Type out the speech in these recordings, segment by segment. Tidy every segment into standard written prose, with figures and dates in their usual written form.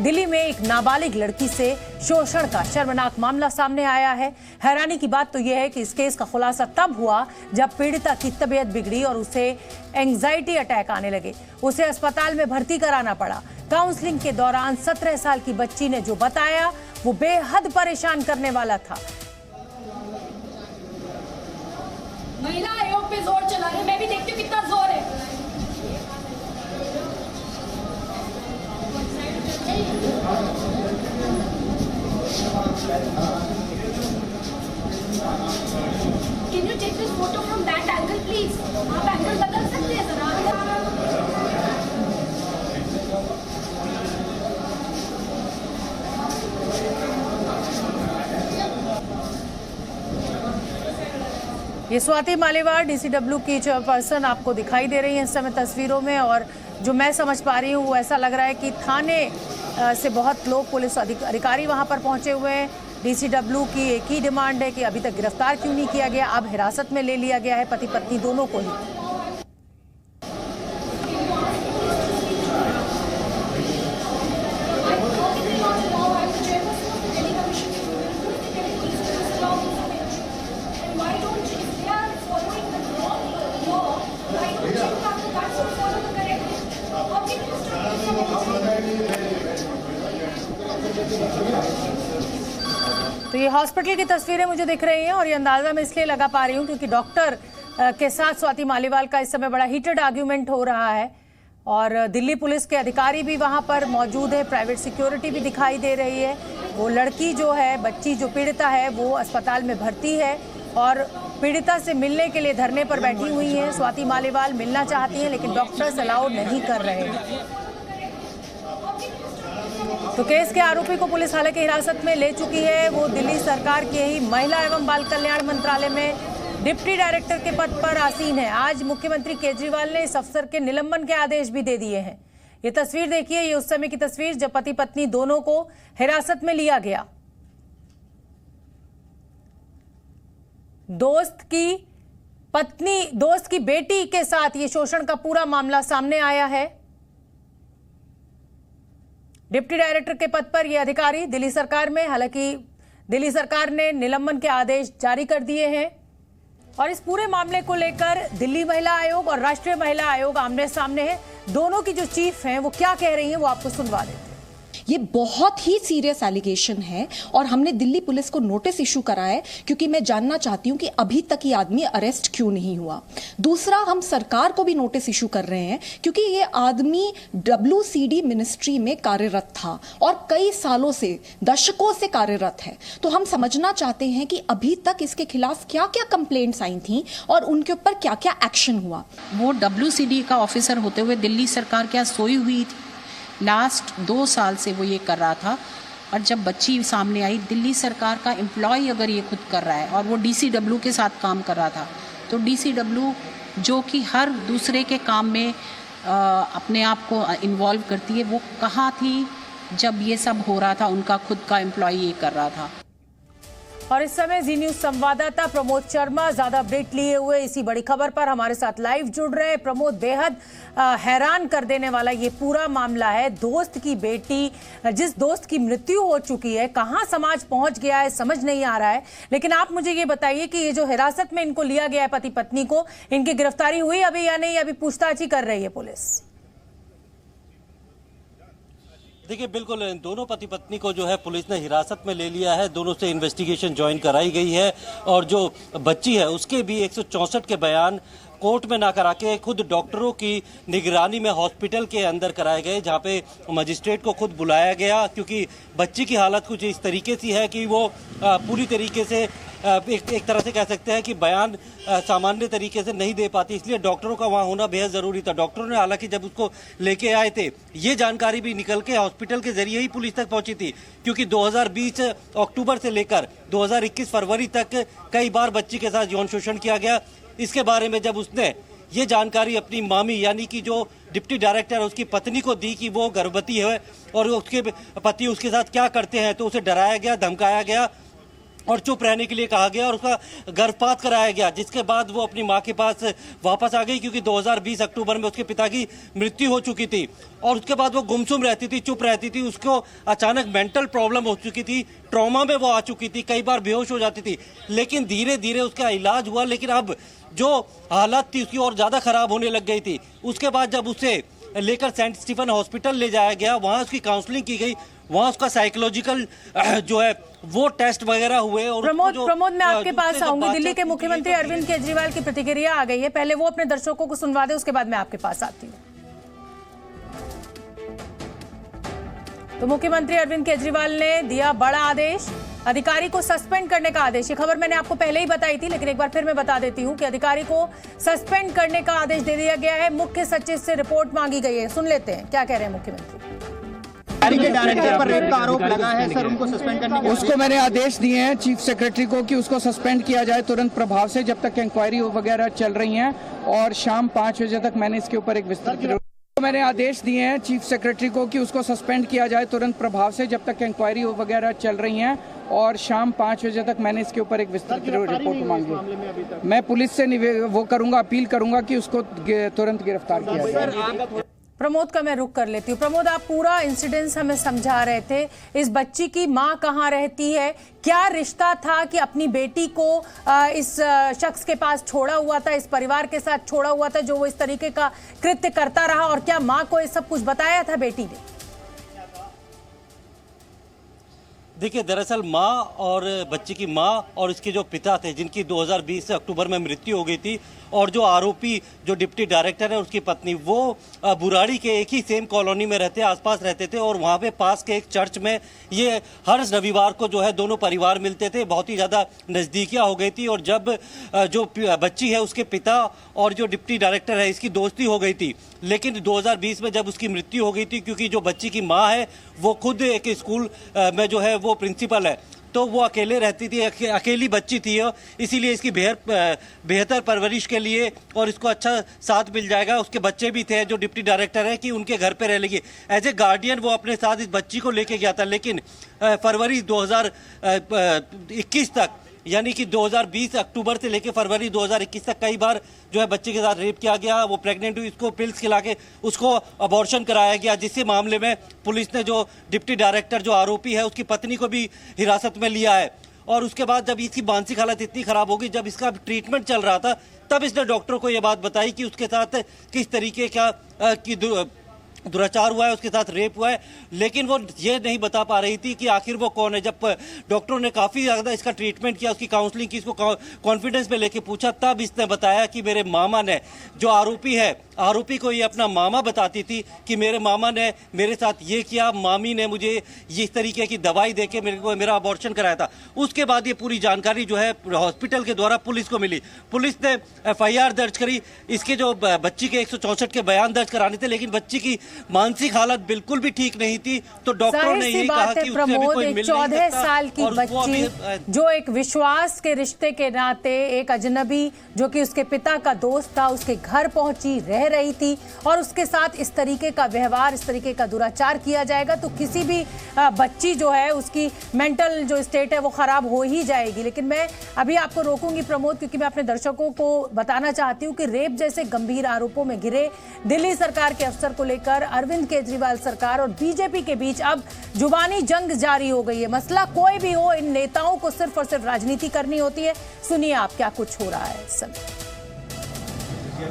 दिल्ली में एक नाबालिग लड़की से शोषण का शर्मनाक मामला सामने आया है। हैरानी की बात तो यह है कि इस केस का खुलासा तब हुआ जब पीड़िता की तबीयत बिगड़ी और उसे एंजाइटी अटैक आने लगे। उसे अस्पताल में भर्ती कराना पड़ा। काउंसलिंग के दौरान 17 साल की बच्ची ने जो बताया वो बेहद परेशान करने वाला था। महिला आयोग पे जोर चला रहे, मैं भी देखती हूँ कितना जोर है। Can you take this photo from that angle, please? आप एंगल बदल सकते हैं जरा? ये स्वाति मालीवाल डीसीडब्ल्यू की चेयरपर्सन आपको दिखाई दे रही है इस समय तस्वीरों में, और जो मैं समझ पा रही हूँ वो ऐसा लग रहा है कि थाने से बहुत लोग पुलिस अधिकारी वहां पर पहुंचे हुए हैं। डीसीडब्ल्यू की एक ही डिमांड है कि अभी तक गिरफ्तार क्यों नहीं किया गया। अब हिरासत में ले लिया गया है पति पत्नी दोनों को ही। तो ये हॉस्पिटल की तस्वीरें मुझे दिख रही हैं और ये अंदाजा मैं इसलिए लगा पा रही हूँ क्योंकि डॉक्टर के साथ स्वाति मालीवाल का इस समय बड़ा हीटेड आर्ग्यूमेंट हो रहा है और दिल्ली पुलिस के अधिकारी भी वहाँ पर मौजूद है, प्राइवेट सिक्योरिटी भी दिखाई दे रही है। वो लड़की जो है, बच्ची जो पीड़िता है, वो अस्पताल में भर्ती है और पीड़िता से मिलने के लिए धरने पर बैठी हुई है। स्वाति मालीवाल मिलना चाहती हैं लेकिन डॉक्टर्स अलाउ नहीं कर रहे हैं। तो केस के आरोपी को पुलिस हालांकि हिरासत में ले चुकी है। वो दिल्ली सरकार के ही महिला एवं बाल कल्याण मंत्रालय में डिप्टी डायरेक्टर के पद पर आसीन है। आज मुख्यमंत्री केजरीवाल ने इस अफसर के निलंबन के आदेश भी दे दिए हैं। ये तस्वीर देखिए, ये उस समय की तस्वीर जब पति पत्नी दोनों को हिरासत में लिया गया। दोस्त की बेटी के साथ ये शोषण का पूरा मामला सामने आया है। डिप्टी डायरेक्टर के पद पर यह अधिकारी दिल्ली सरकार में, हालांकि दिल्ली सरकार ने निलंबन के आदेश जारी कर दिए हैं और इस पूरे मामले को लेकर दिल्ली महिला आयोग और राष्ट्रीय महिला आयोग आमने सामने है। दोनों की जो चीफ हैं वो क्या कह रही हैं वो आपको सुनवा देते हैं। ये बहुत ही सीरियस एलिगेशन है और हमने दिल्ली पुलिस को नोटिस इशू करा है क्योंकि मैं जानना चाहती हूं कि अभी तक ये आदमी अरेस्ट क्यों नहीं हुआ। दूसरा, हम सरकार को भी नोटिस इशू कर रहे हैं क्योंकि ये आदमी WCD मिनिस्ट्री में कार्यरत था और कई सालों से, दशकों से कार्यरत है। तो हम समझना चाहते हैं कि अभी तक इसके खिलाफ क्या क्या कंप्लेंट्स आई थी और उनके ऊपर क्या क्या एक्शन हुआ। वो WCD का ऑफिसर होते हुए दिल्ली सरकार क्या सोई हुई थी? लास्ट 2 साल से वो ये कर रहा था और जब बच्ची सामने आई, दिल्ली सरकार का एम्प्लॉय अगर ये खुद कर रहा है और वो DCW के साथ काम कर रहा था, तो DCW जो कि हर दूसरे के काम में अपने आप को इन्वॉल्व करती है, वो कहाँ थी जब ये सब हो रहा था? उनका खुद का एम्प्लॉय ये कर रहा था। और इस समय जी न्यूज संवाददाता प्रमोद शर्मा ज्यादा अपडेट लिए हुए इसी बड़ी खबर पर हमारे साथ लाइव जुड़ रहे हैं। प्रमोद, बेहद हैरान कर देने वाला ये पूरा मामला है। दोस्त की बेटी, जिस दोस्त की मृत्यु हो चुकी है, कहां समाज पहुंच गया है समझ नहीं आ रहा है। लेकिन आप मुझे ये बताइए कि ये जो हिरासत में इनको लिया गया है पति पत्नी को, इनकी गिरफ्तारी हुई अभी या नहीं? अभी पूछताछ ही कर रही है पुलिस। देखिए, बिल्कुल दोनों पति पत्नी को जो है पुलिस ने हिरासत में ले लिया है। दोनों से इन्वेस्टिगेशन ज्वाइन कराई गई है और जो बच्ची है उसके भी 164 के बयान कोर्ट में ना करा के खुद डॉक्टरों की निगरानी में हॉस्पिटल के अंदर कराए गए, जहां पे मजिस्ट्रेट को खुद बुलाया गया क्योंकि बच्ची की हालत कुछ इस तरीके से है कि वो पूरी तरीके से एक तरह से कह सकते हैं कि बयान सामान्य तरीके से नहीं दे पाती, इसलिए डॉक्टरों का वहां होना बेहद जरूरी था। डॉक्टरों ने हालांकि जब उसको लेके आए थे, ये जानकारी भी निकल के हॉस्पिटल के जरिए ही पुलिस तक पहुंची थी क्योंकि 2020 अक्टूबर से लेकर 2021 फरवरी तक कई बार बच्ची के साथ यौन शोषण किया गया। इसके बारे में जब उसने ये जानकारी अपनी मामी यानी कि जो डिप्टी डायरेक्टर उसकी पत्नी को दी कि वो गर्भवती है और उसके पति उसके साथ क्या करते हैं, तो उसे डराया गया, धमकाया गया और चुप रहने के लिए कहा गया और उसका गर्भपात कराया गया, जिसके बाद वो अपनी मां के पास वापस आ गई, क्योंकि 2020 अक्टूबर में उसके पिता की मृत्यु हो चुकी थी और उसके बाद वो गुमसुम रहती थी, चुप रहती थी। उसको अचानक मेंटल प्रॉब्लम हो चुकी थी, ट्रॉमा में वो आ चुकी थी, कई बार बेहोश हो जाती थी, लेकिन धीरे धीरे उसका इलाज हुआ। लेकिन अब जो हालत थी उसकी और ज़्यादा खराब होने लग गई थी। उसके बाद जब उसे लेकर सेंट स्टीफन हॉस्पिटल ले जाया गया, वहाँ उसकी काउंसलिंग की गई, वहाँ उसका साइकोलॉजिकल जो है वो टेस्ट वगैरह हुए। और प्रमोद मैं आपके पास आऊंगी। दिल्ली के मुख्यमंत्री अरविंद केजरीवाल की प्रतिक्रिया आ गई है, पहले वो अपने दर्शकों को सुनवा दे, उसके बाद मैं आपके पास आती हूँ। तो मुख्यमंत्री अरविंद केजरीवाल ने दिया बड़ा आदेश, अधिकारी को सस्पेंड करने का आदेश। ये खबर मैंने आपको पहले ही बताई थी, लेकिन एक बार फिर मैं बता देती हूँ कि अधिकारी को सस्पेंड करने का आदेश दे दिया गया है। मुख्य सचिव से रिपोर्ट मांगी गई है, सुन लेते हैं क्या कह रहे हैं मुख्यमंत्री। के डायरेक्टर पर रेप का आरोप लगा है सर, उनको सस्पेंड करने के उसको मैंने आदेश दिए हैं चीफ सेक्रेटरी को कि उसको सस्पेंड किया जाए तुरंत प्रभाव से, जब तक इंक्वायरी वगैरह चल रही हैं, और शाम 5 बजे तक मैंने इसके ऊपर एक विस्तृत मैंने आदेश दिए हैं चीफ सेक्रेटरी को कि उसको सस्पेंड किया जाए तुरंत प्रभाव से, जब तक इंक्वायरी वगैरह चल रही हैं, और शाम 5 बजे तक मैंने इसके ऊपर एक विस्तृत रिपोर्ट मांगी। मैं पुलिस से वो करूंगा, अपील करूंगा कि उसको तुरंत गिरफ्तार किया जाए। प्रमोद का मैं रुक कर लेती हूँ। प्रमोद, आप पूरा इंसिडेंस हमें समझा रहे थे। इस बच्ची की माँ कहाँ रहती है, क्या रिश्ता था कि अपनी बेटी को इस शख्स के पास छोड़ा हुआ था, इस परिवार के साथ छोड़ा हुआ था जो वो इस तरीके का कृत्य करता रहा, और क्या माँ को ये सब कुछ बताया था बेटी ने? देखिए, दरअसल माँ और बच्ची की माँ और इसके जो पिता थे, जिनकी 2020 अक्टूबर में मृत्यु हो गई थी, और जो आरोपी जो डिप्टी डायरेक्टर है उसकी पत्नी, वो बुराड़ी के एक ही सेम कॉलोनी में रहते, आसपास रहते थे, और वहाँ पे पास के एक चर्च में ये हर रविवार को जो है दोनों परिवार मिलते थे। बहुत ही ज़्यादा नज़दीकियाँ हो गई थी, और जब जो बच्ची है उसके पिता और जो डिप्टी डायरेक्टर है इसकी दोस्ती हो गई थी। लेकिन 2020 में जब उसकी मृत्यु हो गई थी, क्योंकि जो बच्ची की माँ है वो खुद एक स्कूल में जो है वो प्रिंसिपल है, तो वो अकेले रहती थी, अकेली बच्ची थी, इसीलिए इसकी बेहतर परवरिश के लिए और इसको अच्छा साथ मिल जाएगा, उसके बच्चे भी थे जो डिप्टी डायरेक्टर है कि उनके घर पे रह लेगी, एज ए गार्डियन वो अपने साथ इस बच्ची को लेके गया था। लेकिन फरवरी 2021 तक, यानी कि 2020 अक्टूबर से लेकर फरवरी 2021 तक कई बार जो है बच्चे के साथ रेप किया गया। वो प्रेग्नेंट हुई, इसको पिल्स खिला के उसको अबॉर्शन कराया गया, जिससे मामले में पुलिस ने जो डिप्टी डायरेक्टर जो आरोपी है उसकी पत्नी को भी हिरासत में लिया है। और उसके बाद जब इसकी मानसिक हालत इतनी खराब हो गई, जब इसका ट्रीटमेंट चल रहा था, तब इसने डॉक्टर को ये बात बताई कि उसके साथ किस तरीके का दुराचार हुआ है, उसके साथ रेप हुआ है, लेकिन वो ये नहीं बता पा रही थी कि आखिर वो कौन है। जब डॉक्टरों ने काफ़ी ज़्यादा इसका ट्रीटमेंट किया, उसकी काउंसलिंग की, इसको कॉन्फिडेंस में लेके पूछा, तब इसने बताया कि मेरे मामा ने, जो आरोपी है, आरोपी को ये अपना मामा बताती थी कि मेरे मामा ने मेरे साथ ये किया, मामी ने मुझे इस तरीके की दवाई देके मेरा अबॉर्शन कराया था। उसके बाद ये पूरी जानकारी जो है हॉस्पिटल के द्वारा पुलिस को मिली। पुलिस ने FIR दर्ज करी, इसके जो बच्ची के 164 के बयान दर्ज कराने थे, लेकिन बच्ची की मानसिक हालत बिल्कुल भी ठीक नहीं थी, तो डॉक्टरों ने यही कहा कि उससे अभी कोई मिल नहीं सकता। 14 साल की बच्ची जो एक विश्वास के रिश्ते के नाते एक अजनबी जो कि उसके पिता का दोस्त था उसके घर पहुंची, रह रही थी, और उसके साथ इस तरीके का व्यवहार, इस तरीके का दुराचार किया जाएगा तो किसी भी बच्ची जो है उसकी मेंटल जो स्टेट है वो खराब हो ही जाएगी। लेकिन मैं अभी आपको रोकूंगी प्रमोद, क्योंकि मैं अपने दर्शकों को बताना चाहती हूँ कि रेप जैसे गंभीर आरोपों में घिरे दिल्ली सरकार के अफसर को लेकर अरविंद केजरीवाल सरकार और बीजेपी के बीच अब जुबानी जंग जारी हो गई है। मसला कोई भी हो, इन नेताओं को सिर्फ और सिर्फ राजनीति करनी होती है। सुनिए आप क्या कुछ हो रहा है इस समय।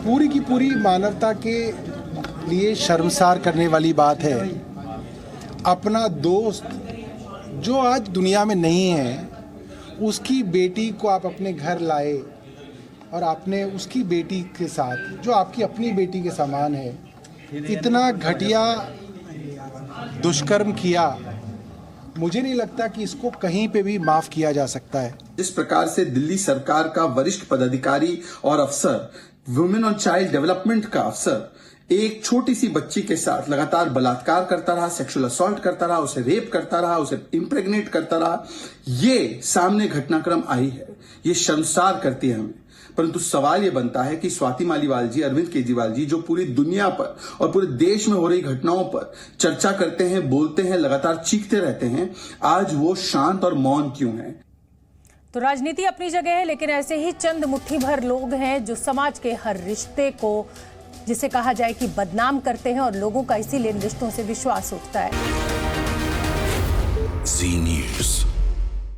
पूरी की पूरी मानवता के लिए शर्मसार करने वाली बात है। अपना दोस्त जो आज दुनिया में नहीं है, उसकी बेटी को आप अपने घर लाए और आपने उसकी बेटी के साथ, जो आपकी अपनी बेटी के समान है, इतना घटिया दुष्कर्म किया। मुझे नहीं लगता कि इसको कहीं पे भी माफ किया जा सकता है। जिस प्रकार से दिल्ली सरकार का वरिष्ठ पदाधिकारी और अफसर, वुमेन और चाइल्ड डेवलपमेंट का अफसर, एक छोटी सी बच्ची के साथ लगातार बलात्कार करता रहा, सेक्सुअल असॉल्ट करता रहा, उसे रेप करता रहा, उसे इम्प्रेग्नेट करता रहा, ये सामने घटनाक्रम आई है। ये शर्मसार करती है हमें। परंतु सवाल ये बनता है कि स्वाति मालीवाल जी, अरविंद केजरीवाल जी, जो पूरी दुनिया पर और पूरे देश में हो रही घटनाओं पर चर्चा करते हैं, बोलते हैं, लगातार चीखते रहते हैं, आज वो शांत और मौन क्यों हैं? तो राजनीति अपनी जगह है, लेकिन ऐसे ही चंद मुट्ठी भर लोग हैं जो समाज के हर रिश्ते को, जिसे कहा जाए कि बदनाम करते हैं, और लोगों का इसीलिए इन रिश्तों से विश्वास उठता है। जी न्यूज़।